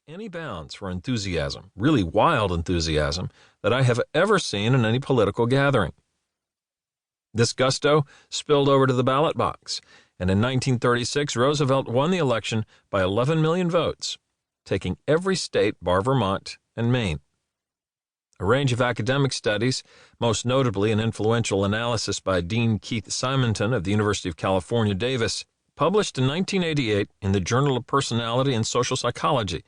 any bounds for enthusiasm, really wild enthusiasm, that I have ever seen in any political gathering. This gusto spilled over to the ballot box, and in 1936 Roosevelt won the election by 11 million votes, taking every state bar Vermont and Maine. A range of academic studies, most notably an influential analysis by Dean Keith Simonton of the University of California, Davis, published in 1988 in the Journal of Personality and Social Psychology,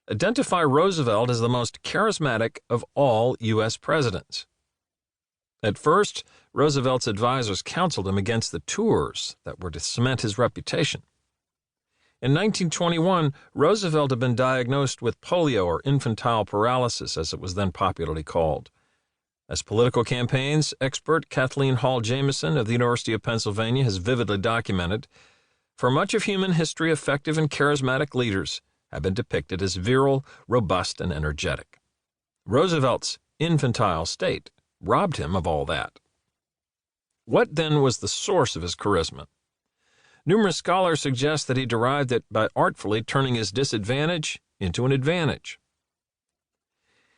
identify Roosevelt as the most charismatic of all U.S. presidents. At first, Roosevelt's advisors counseled him against the tours that were to cement his reputation. In 1921, Roosevelt had been diagnosed with polio, or infantile paralysis, as it was then popularly called. As political campaigns expert Kathleen Hall Jamieson of the University of Pennsylvania has vividly documented, for much of human history, effective and charismatic leaders have been depicted as virile, robust, and energetic. Roosevelt's infantile state robbed him of all that. What then was the source of his charisma? Numerous scholars suggest that he derived it by artfully turning his disadvantage into an advantage.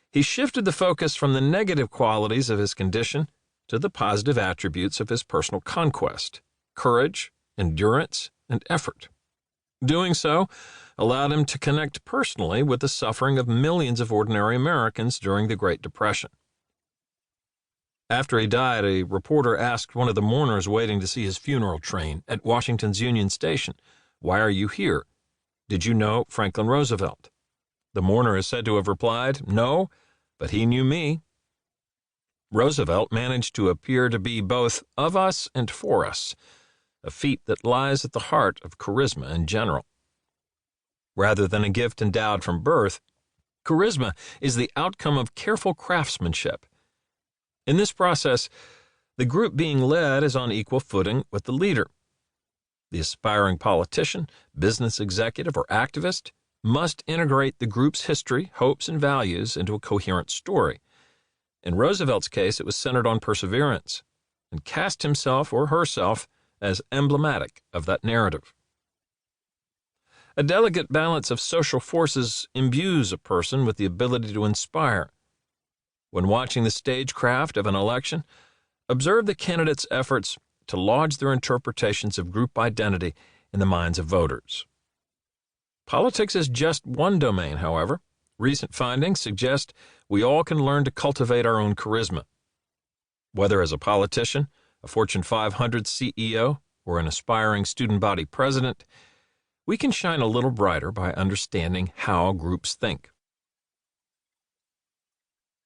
He shifted the focus from the negative qualities of his condition to the positive attributes of his personal conquest: courage, endurance, and effort. Doing so allowed him to connect personally with the suffering of millions of ordinary Americans during the Great Depression. After he died, a reporter asked one of the mourners waiting to see his funeral train at Washington's Union Station, "Why are you here? Did you know Franklin Roosevelt?" The mourner is said to have replied, "No, but he knew me." Roosevelt managed to appear to be both of us and for us, a feat that lies at the heart of charisma in general. Rather than a gift endowed from birth, charisma is the outcome of careful craftsmanship. In this process, the group being led is on equal footing with the leader. The aspiring politician, business executive, or activist must integrate the group's history, hopes, and values into a coherent story. In Roosevelt's case, it was centered on perseverance, and cast himself or herself as emblematic of that narrative. A delicate balance of social forces imbues a person with the ability to inspire. When watching the stagecraft of an election, observe the candidates' efforts to lodge their interpretations of group identity in the minds of voters. Politics is just one domain, however. Recent findings suggest we all can learn to cultivate our own charisma. Whether as a politician, a Fortune 500 CEO, or an aspiring student body president, we can shine a little brighter by understanding how groups think.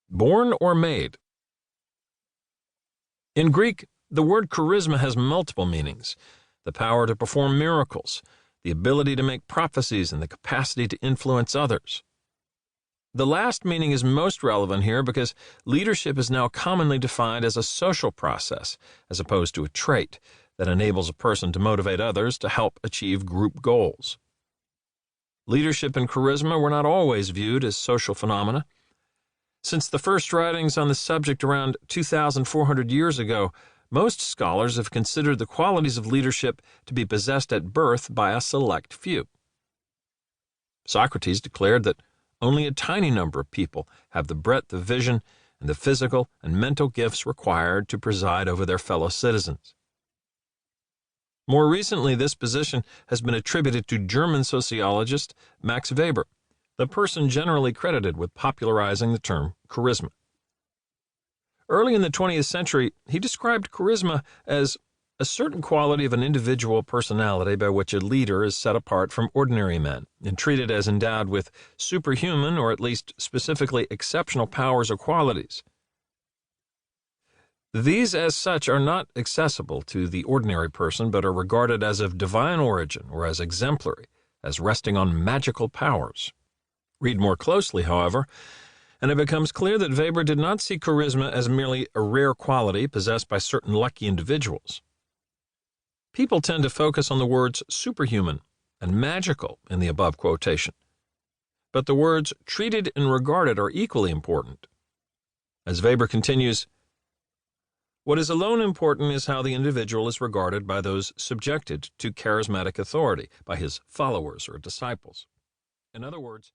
Born or made? In Greek, the word charisma has multiple meanings: the power to perform miracles, the ability to make prophecies, and the capacity to influence others. The last meaning is most relevant here because leadership is now commonly defined as a social process, as opposed to a trait that enables a person to motivate others to help achieve group goals. Leadership and charisma were not always viewed as social phenomena. Since the first writings on the subject around 2,400 years ago, most scholars have considered the qualities of leadership to be possessed at birth by a select few. Socrates declared that only a tiny number of people have the breadth of vision and the physical and mental gifts required to preside over their fellow citizens. More recently, this position has been attributed to German sociologist Max Weber, the person generally credited with popularizing the term charisma. Early in the 20th century, he described charisma as a certain quality of an individual personality by which a leader is set apart from ordinary men and treated as endowed with superhuman, or at least specifically exceptional, powers or qualities. These, as such, are not accessible to the ordinary person, but are regarded as of divine origin or as exemplary, as resting on magical powers. Read more closely, however, and it becomes clear that Weber did not see charisma as merely a rare quality possessed by certain lucky individuals. People tend to focus on the words superhuman and magical in the above quotation, but the words treated and regarded are equally important. As Weber continues, what is alone important is how the individual is regarded by those subjected to charismatic authority, by his followers or disciples. In other words,